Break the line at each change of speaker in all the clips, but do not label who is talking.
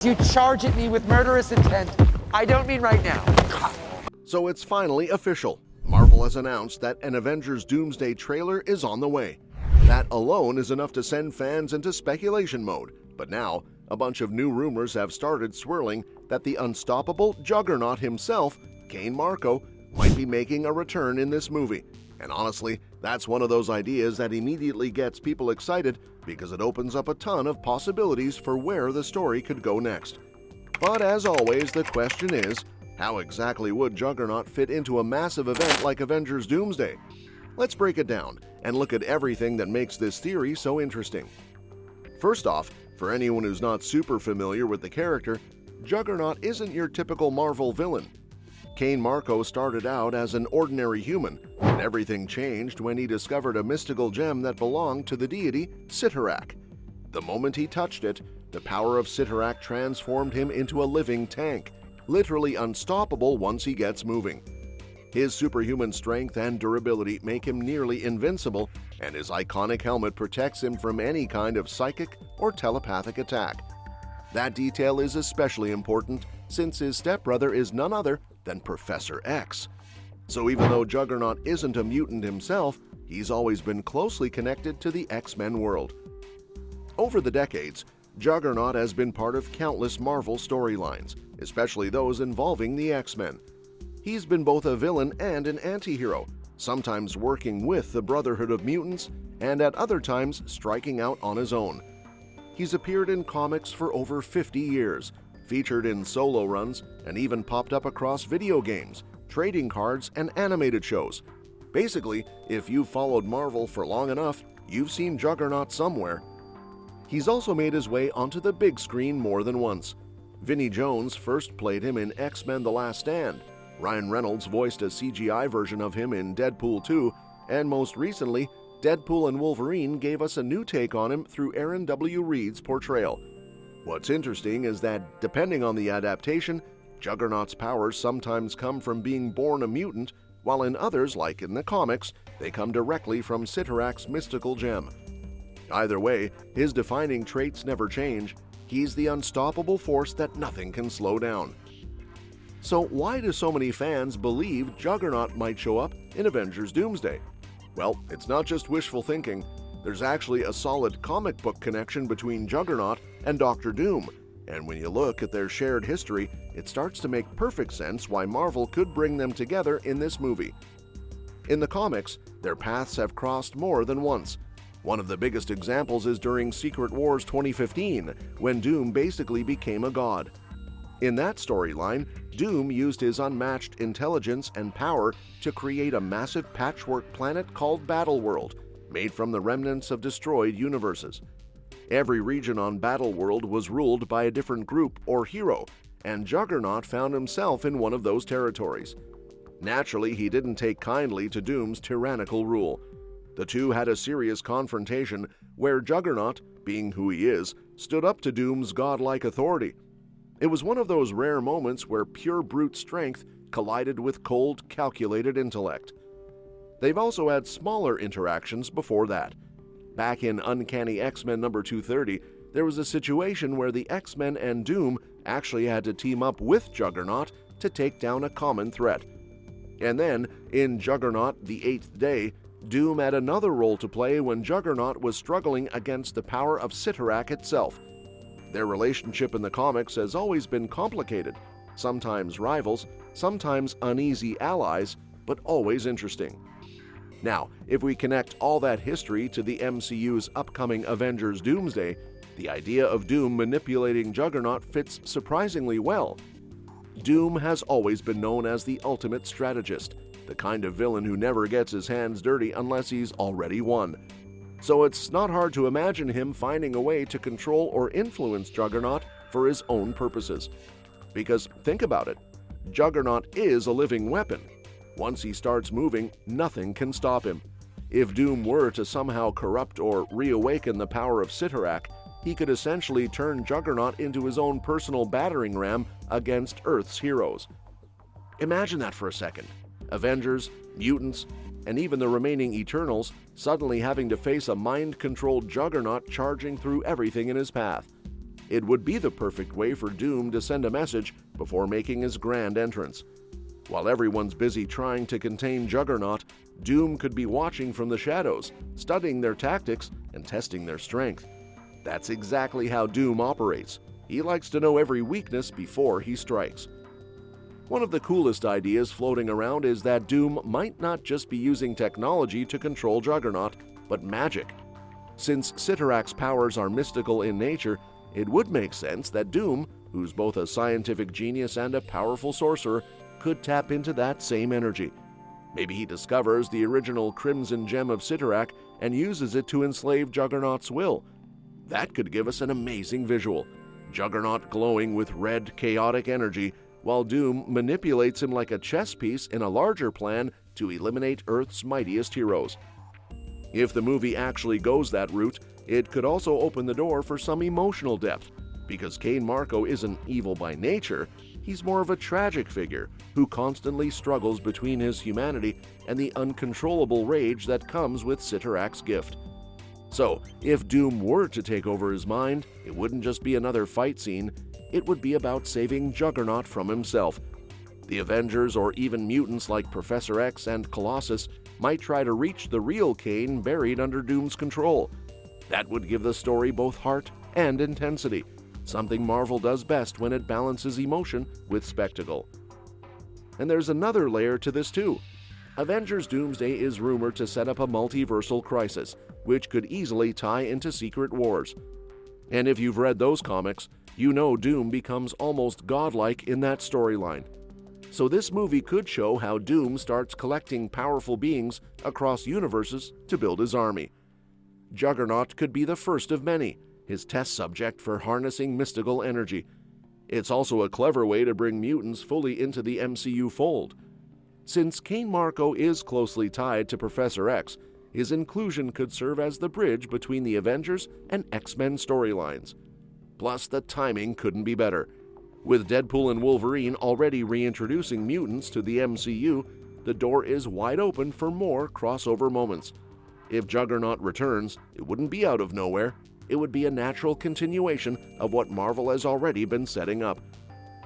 You charge at me with murderous intent. I don't mean right now.
So it's finally official. Marvel has announced that an Avengers Doomsday trailer is on the way. That alone is enough to send fans into speculation mode. But now, a bunch of new rumors have started swirling that the unstoppable Juggernaut himself, Kane Marco, might be making a return in this movie. And honestly, that's one of those ideas that immediately gets people excited because it opens up a ton of possibilities for where the story could go next. But as always, the question is, how exactly would Juggernaut fit into a massive event like Avengers Doomsday? Let's break it down and look at everything that makes this theory so interesting. First off, for anyone who's not super familiar with the character, Juggernaut isn't your typical Marvel villain. Kane Marco started out as an ordinary human, and everything changed when he discovered a mystical gem that belonged to the deity Cyttorak. The moment he touched it, the power of Cyttorak transformed him into a living tank, literally unstoppable once he gets moving. His superhuman strength and durability make him nearly invincible, and his iconic helmet protects him from any kind of psychic or telepathic attack. That detail is especially important since his stepbrother is none other than Professor X. So even though Juggernaut isn't a mutant himself, he's always been closely connected to the X-Men world. Over the decades, Juggernaut has been part of countless Marvel storylines, especially those involving the X-Men. He's been both a villain and an anti-hero, sometimes working with the Brotherhood of Mutants and at other times striking out on his own. He's appeared in comics for over 50 years, featured in solo runs, and even popped up across video games, trading cards, and animated shows. Basically, if you've followed Marvel for long enough, you've seen Juggernaut somewhere. He's also made his way onto the big screen more than once. Vinnie Jones first played him in X-Men The Last Stand, Ryan Reynolds voiced a CGI version of him in Deadpool 2, and most recently, Deadpool and Wolverine gave us a new take on him through Aaron W. Reed's portrayal. What's interesting is that, depending on the adaptation, Juggernaut's powers sometimes come from being born a mutant, while in others, like in the comics, they come directly from Cyttorak's mystical gem. Either way, his defining traits never change. He's the unstoppable force that nothing can slow down. So why do so many fans believe Juggernaut might show up in Avengers Doomsday? Well, it's not just wishful thinking. There's actually a solid comic book connection between Juggernaut and Dr. Doom, and when you look at their shared history, it starts to make perfect sense why Marvel could bring them together in this movie. In the comics, their paths have crossed more than once. One of the biggest examples is during Secret Wars 2015, when Doom basically became a god. In that storyline, Doom used his unmatched intelligence and power to create a massive patchwork planet called Battleworld, made from the remnants of destroyed universes. Every region on Battleworld was ruled by a different group or hero, and Juggernaut found himself in one of those territories. Naturally, he didn't take kindly to Doom's tyrannical rule. The two had a serious confrontation where Juggernaut, being who he is, stood up to Doom's godlike authority. It was one of those rare moments where pure brute strength collided with cold, calculated intellect. They've also had smaller interactions before that. Back in Uncanny X-Men number 230, there was a situation where the X-Men and Doom actually had to team up with Juggernaut to take down a common threat. And then, in Juggernaut the Eighth Day, Doom had another role to play when Juggernaut was struggling against the power of Cyttorak itself. Their relationship in the comics has always been complicated, sometimes rivals, sometimes uneasy allies, but always interesting. Now, if we connect all that history to the MCU's upcoming Avengers Doomsday, the idea of Doom manipulating Juggernaut fits surprisingly well. Doom has always been known as the ultimate strategist, the kind of villain who never gets his hands dirty unless he's already won. So it's not hard to imagine him finding a way to control or influence Juggernaut for his own purposes. Because think about it, Juggernaut is a living weapon. Once he starts moving, nothing can stop him. If Doom were to somehow corrupt or reawaken the power of Cyttorak, he could essentially turn Juggernaut into his own personal battering ram against Earth's heroes. Imagine that for a second. Avengers, mutants, and even the remaining Eternals suddenly having to face a mind-controlled Juggernaut charging through everything in his path. It would be the perfect way for Doom to send a message before making his grand entrance. While everyone's busy trying to contain Juggernaut, Doom could be watching from the shadows, studying their tactics and testing their strength. That's exactly how Doom operates. He likes to know every weakness before he strikes. One of the coolest ideas floating around is that Doom might not just be using technology to control Juggernaut, but magic. Since Cyttorak's powers are mystical in nature, it would make sense that Doom, who's both a scientific genius and a powerful sorcerer, could tap into that same energy. Maybe he discovers the original Crimson Gem of Cyttorak and uses it to enslave Juggernaut's will. That could give us an amazing visual. Juggernaut glowing with red, chaotic energy, while Doom manipulates him like a chess piece in a larger plan to eliminate Earth's mightiest heroes. If the movie actually goes that route, it could also open the door for some emotional depth, because Cain Marko isn't evil by nature. He's more of a tragic figure who constantly struggles between his humanity and the uncontrollable rage that comes with Cyttorak's gift. So, if Doom were to take over his mind, it wouldn't just be another fight scene, it would be about saving Juggernaut from himself. The Avengers, or even mutants like Professor X and Colossus, might try to reach the real Cain buried under Doom's control. That would give the story both heart and intensity, something Marvel does best when it balances emotion with spectacle. And there's another layer to this too. Avengers Doomsday is rumored to set up a multiversal crisis, which could easily tie into Secret Wars. And if you've read those comics, you know Doom becomes almost godlike in that storyline. So this movie could show how Doom starts collecting powerful beings across universes to build his army. Juggernaut could be the first of many, his test subject for harnessing mystical energy. It's also a clever way to bring mutants fully into the MCU fold. Since Cain Marko is closely tied to Professor X, his inclusion could serve as the bridge between the Avengers and X-Men storylines. Plus, the timing couldn't be better. With Deadpool and Wolverine already reintroducing mutants to the MCU, the door is wide open for more crossover moments. If Juggernaut returns, it wouldn't be out of nowhere. It would be a natural continuation of what Marvel has already been setting up.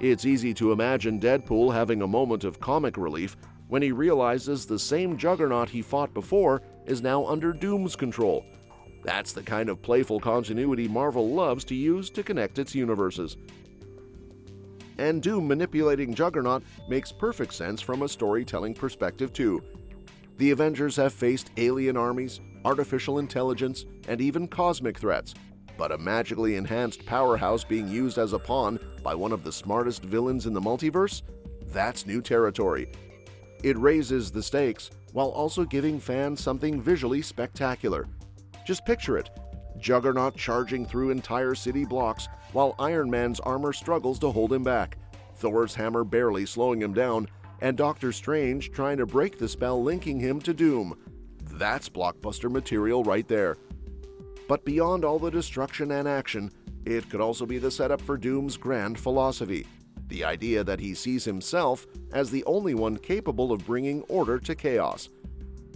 It's easy to imagine Deadpool having a moment of comic relief when he realizes the same Juggernaut he fought before is now under Doom's control. That's the kind of playful continuity Marvel loves to use to connect its universes. And Doom manipulating Juggernaut makes perfect sense from a storytelling perspective too. The Avengers have faced alien armies, artificial intelligence, and even cosmic threats, but a magically enhanced powerhouse being used as a pawn by one of the smartest villains in the multiverse? That's new territory. It raises the stakes while also giving fans something visually spectacular. Just picture it. Juggernaut charging through entire city blocks while Iron Man's armor struggles to hold him back, Thor's hammer barely slowing him down, and Doctor Strange trying to break the spell linking him to Doom. That's blockbuster material right there. But beyond all the destruction and action, it could also be the setup for Doom's grand philosophy, the idea that he sees himself as the only one capable of bringing order to chaos.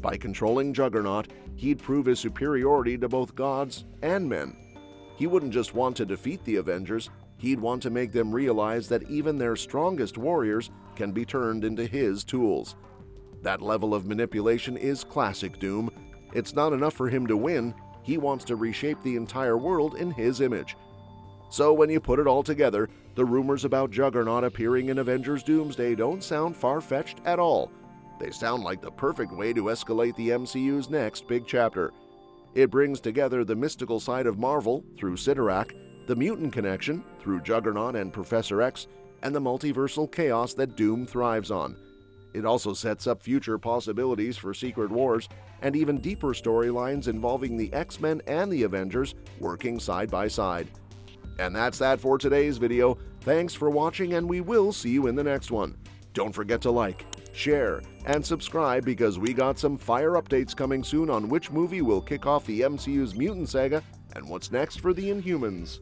By controlling Juggernaut, he'd prove his superiority to both gods and men. He wouldn't just want to defeat the Avengers, he'd want to make them realize that even their strongest warriors can be turned into his tools. That level of manipulation is classic Doom. It's not enough for him to win, he wants to reshape the entire world in his image. So when you put it all together, the rumors about Juggernaut appearing in Avengers Doomsday don't sound far-fetched at all. They sound like the perfect way to escalate the MCU's next big chapter. It brings together the mystical side of Marvel through Cyttorak, the mutant connection through Juggernaut and Professor X, and the multiversal chaos that Doom thrives on. It also sets up future possibilities for Secret Wars and even deeper storylines involving the X-Men and the Avengers working side by side. And that's that for today's video. Thanks for watching, and we will see you in the next one. Don't forget to like, share, and subscribe because we got some fire updates coming soon on which movie will kick off the MCU's mutant saga and what's next for the Inhumans.